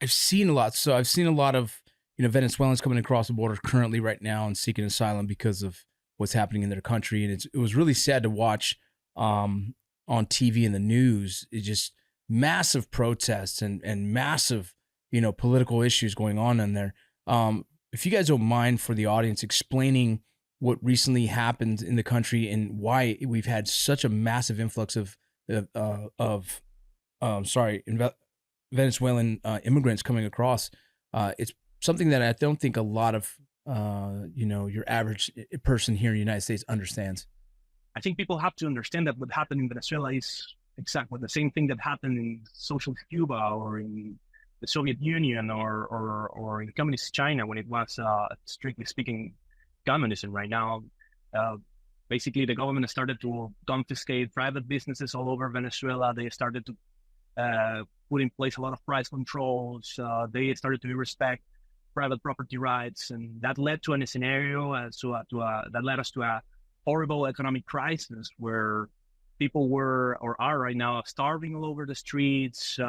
I've seen a lot. So I've seen a lot of, Venezuelans coming across the border currently right now and seeking asylum because of what's happening in their country. And it was really sad to watch on TV and the news. It's just massive protests and massive, political issues going on in there. If you guys don't mind, for the audience, explaining what recently happened in the country and why we've had such a massive influx of Venezuelan immigrants coming across. It's something that I don't think a lot of your average person here in the United States understands. I think people have to understand that what happened in Venezuela is exactly the same thing that happened in socialist Cuba or in the Soviet Union or in communist China when it was, strictly speaking, communism. Right now, basically the government started to confiscate private businesses all over Venezuela. They started to put in place a lot of price controls. They started to respect private property rights, and that led to a scenario that led us to a horrible economic crisis where people were or are right now starving all over the streets.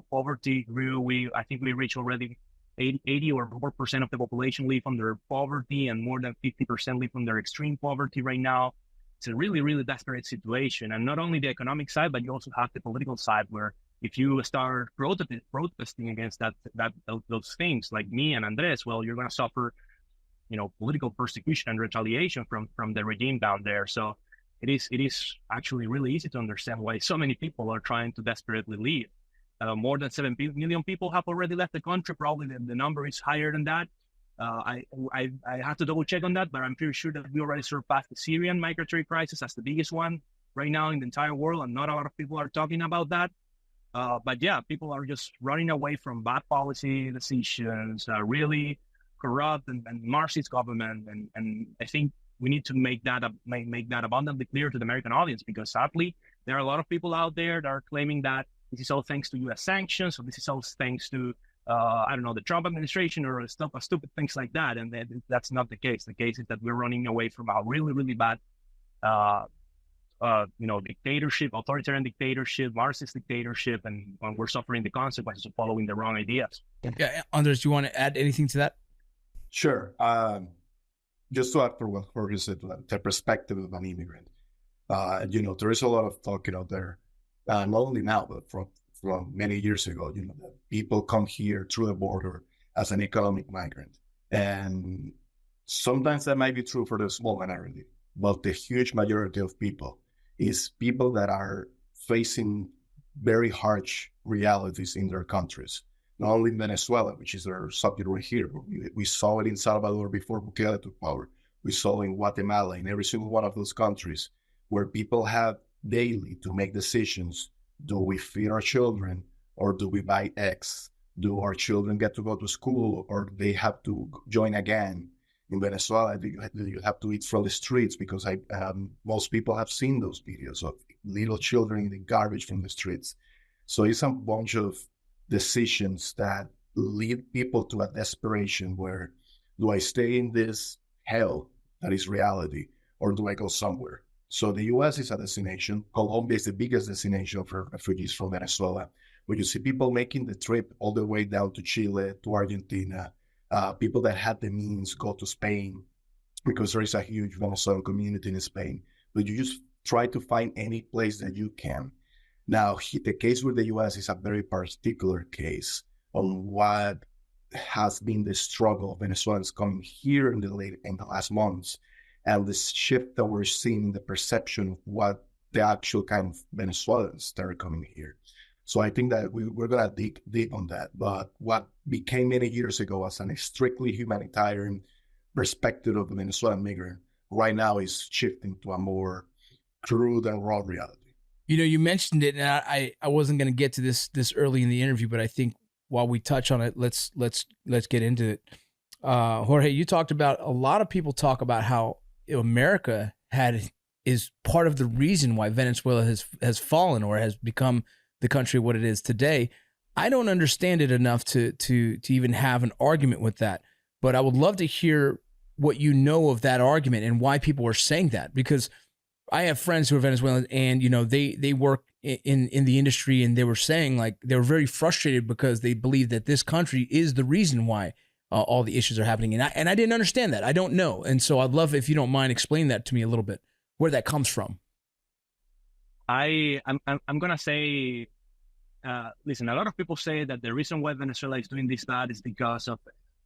Poverty grew. I think we reached already 80 or more % of the population live under poverty, and more than 50% live under extreme poverty right now. It's a really, really desperate situation. And not only the economic side, but you also have the political side, where if you start protesting against those things, like me and Andres, well, you're going to suffer, political persecution and retaliation from the regime down there. So it is actually really easy to understand why so many people are trying to desperately leave. More than 7 million people have already left the country. Probably the number is higher than that. I have to double check on that, but I'm pretty sure that we already surpassed the Syrian migratory crisis as the biggest one right now in the entire world, and not a lot of people are talking about that. But yeah, people are just running away from bad policy decisions, really corrupt and Marxist government, and I think we need to make that abundantly clear to the American audience, because sadly there are a lot of people out there that are claiming that this is all thanks to U.S. sanctions, or this is all thanks to the Trump administration or stupid things like that, and that's not the case. The case is that we're running away from a really, really bad dictatorship, authoritarian dictatorship, Marxist dictatorship, and we're suffering the consequences of following the wrong ideas. Yeah, Andres, do you want to add anything to that? Sure. Just to add for what Jorge said, the perspective of an immigrant. There is a lot of talk out there, not only now, but from many years ago, that people come here through the border as an economic migrant. And sometimes that might be true for the small minority, but the huge majority of people is people that are facing very harsh realities in their countries. Not only in Venezuela, which is our subject right here. We saw it in Salvador before Bukele took power. We saw it in Guatemala, in every single one of those countries, where people have daily to make decisions. Do we feed our children, or do we buy eggs? Do our children get to go to school, or do they have to join a gang? In Venezuela, do you have to eat from the streets? Because most people have seen those videos of little children eating garbage from the streets. So it's a bunch of decisions that lead people to a desperation where, do I stay in this hell that is reality, or do I go somewhere? So the U.S. is a destination. Colombia is the biggest destination for refugees from Venezuela. But you see people making the trip all the way down to Chile, to Argentina. People that had the means go to Spain, because there is a huge Venezuelan community in Spain. But you just try to find any place that you can. Now, the case with the U.S. is a very particular case on what has been the struggle of Venezuelans coming here in the last months, and this shift that we're seeing in the perception of what the actual kind of Venezuelans that are coming here. So I think that we're going to dig deep on that. But what became many years ago as a strictly humanitarian perspective of the Venezuelan migrant right now is shifting to a more crude and raw reality. You mentioned it, and I wasn't going to get to this early in the interview, but I think while we touch on it, let's get into it. Jorge, you talked about, a lot of people talk about how America is part of the reason why Venezuela has fallen or has become the country what it is today. I don't understand it enough to even have an argument with that, but I would love to hear what you know of that argument and why people are saying that, because I have friends who are Venezuelan, and they work in the industry, and they were saying like they were very frustrated because they believe that this country is the reason why all the issues are happening. And I didn't understand that. I don't know. And so I'd love if you don't mind explaining that to me a little bit, where that comes from. I'm gonna say, listen, a lot of people say that the reason why Venezuela is doing this bad is because of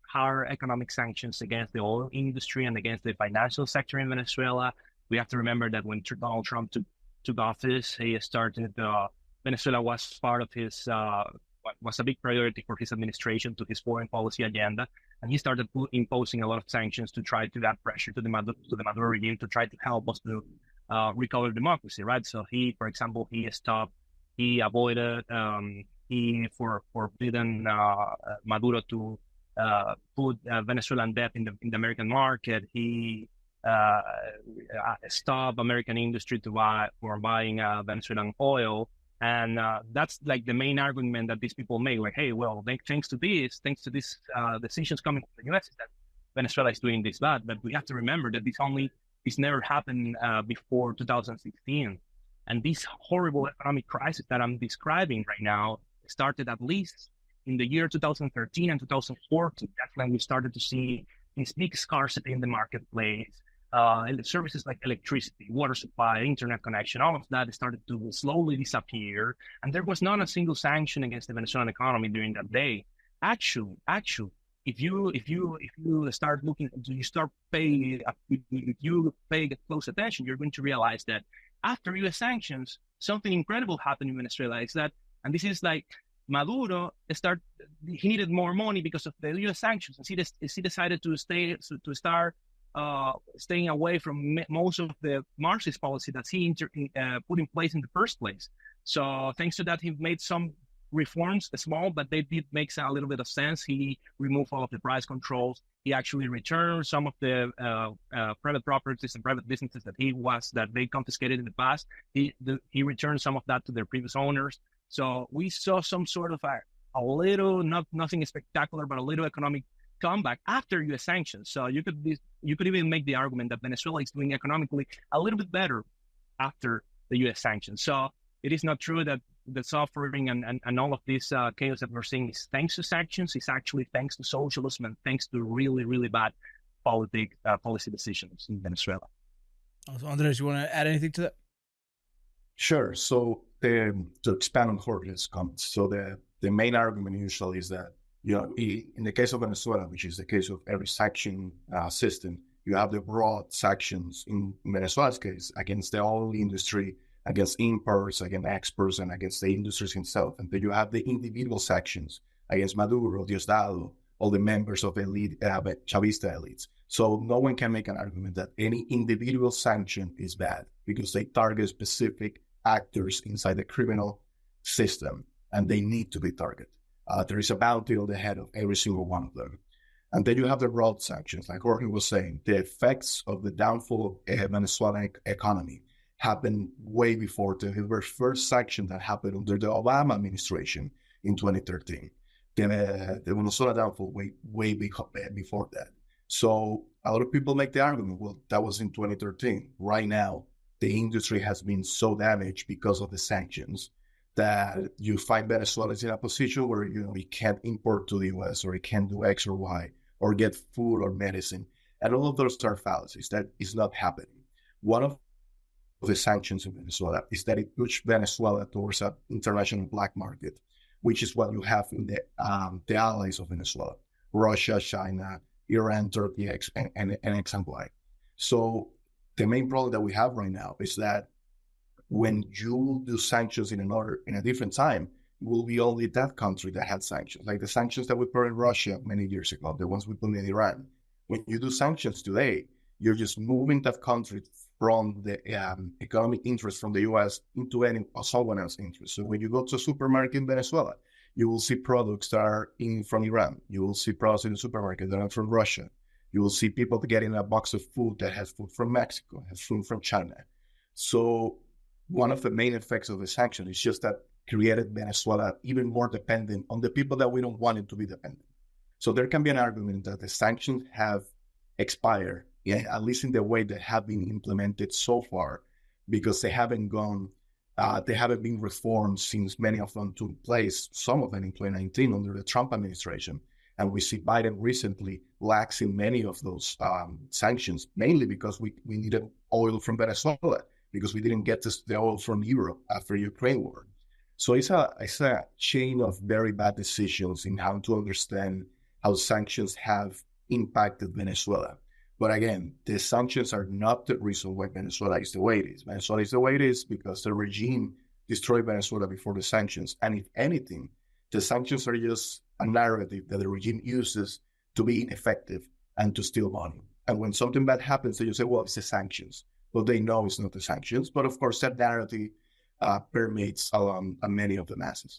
hard economic sanctions against the oil industry and against the financial sector in Venezuela. We have to remember that when Donald Trump took office, he started, Venezuela was part of his, was a big priority for his administration to his foreign policy agenda. And he started imposing a lot of sanctions to try to add pressure to the Maduro regime to try to help us to recover democracy, right? So for example, he avoided, he forbidden Maduro to put Venezuelan debt in the American market. He stopped American industry for buying Venezuelan oil. And that's like the main argument that these people make, like, hey, well, thanks to these decisions coming from the US, is that Venezuela is doing this bad. But we have to remember that this never happened before 2016. And this horrible economic crisis that I'm describing right now started at least in the year 2013 and 2014. That's when we started to see this big scarcity in the marketplace. Services like electricity, water supply, internet connection, all of that started to slowly disappear. And there was not a single sanction against the Venezuelan economy during that day. Actually, if you start looking, if you pay close attention, you're going to realize that after U.S. sanctions, something incredible happened in Venezuela. Is that, and this is like Maduro he needed more money because of the U.S. sanctions, and he decided to start staying away from most of the Marxist policy that he put in place in the first place. So thanks to that, he made some reforms, small, but they did make a little bit of sense. He removed all of the price controls. He actually returned some of the private properties and private businesses that they confiscated in the past. He returned some of that to their previous owners. So we saw some sort of a little, nothing spectacular, but a little economic comeback after U.S. sanctions. So you could even make the argument that Venezuela is doing economically a little bit better after the U.S. sanctions. So it is not true that the suffering and all of this chaos that we're seeing is thanks to sanctions. It's actually thanks to socialism and thanks to really, really bad policy decisions in Venezuela. So Andres, you want to add anything to that? Sure. So to expand on Jorge's comments, so the main argument usually is that, in the case of Venezuela, which is the case of every sanction system, you have the broad sanctions in Venezuela's case against the oil industry, against imports, against exports, and against the industries itself. And then you have the individual sanctions against Maduro, Diosdado, all the members of elite, Chavista elites. So no one can make an argument that any individual sanction is bad because they target specific actors inside the criminal system, and they need to be targeted. There is a bounty on the head of every single one of them. And then you have the broad sanctions, like Jorge was saying. The effects of the downfall of Venezuelan economy happened way before the very first sanction that happened under the Obama administration in 2013. The Venezuela downfall way before that. So a lot of people make the argument, well, that was in 2013. Right now, the industry has been so damaged because of the sanctions that you find Venezuela is in a position where it can't import to the US, or it can't do X or Y, or get food or medicine. And all of those are fallacies. That is not happening. One of the sanctions in Venezuela is that it pushed Venezuela towards an international black market, which is what you have in the allies of Venezuela: Russia, China, Iran, Turkey, and X and Y. So the main problem that we have right now is that when you do sanctions in a different time, it will be only that country that had sanctions, like the sanctions that we put in Russia many years ago, the ones we put in Iran. When you do sanctions today, you're just moving that country from the economic interest from the US into someone else's interest. So when you go to a supermarket in Venezuela, you will see products that are from Iran. You will see products in the supermarket that are from Russia. You will see people getting a box of food that has food from Mexico, has food from China. So one of the main effects of the sanction is just that created Venezuela even more dependent on the people that we don't want it to be dependent. So there can be an argument that the sanctions have expired, at least in the way they have been implemented so far, because they haven't gone They haven't been reformed since many of them took place, some of them in 2019 under the Trump administration. And we see Biden recently laxing many of those sanctions, mainly because we needed oil from Venezuela, because we didn't get the oil from Europe after the Ukraine war. So it's a chain of very bad decisions in how to understand how sanctions have impacted Venezuela. But again, the sanctions are not the reason why Venezuela is the way it is. Venezuela is the way it is because the regime destroyed Venezuela before the sanctions. And if anything, the sanctions are just a narrative that the regime uses to be ineffective and to steal money. And when something bad happens, they just say, well, it's the sanctions. Well, they know it's not the sanctions. But of course, that narrative permeates along many of the masses.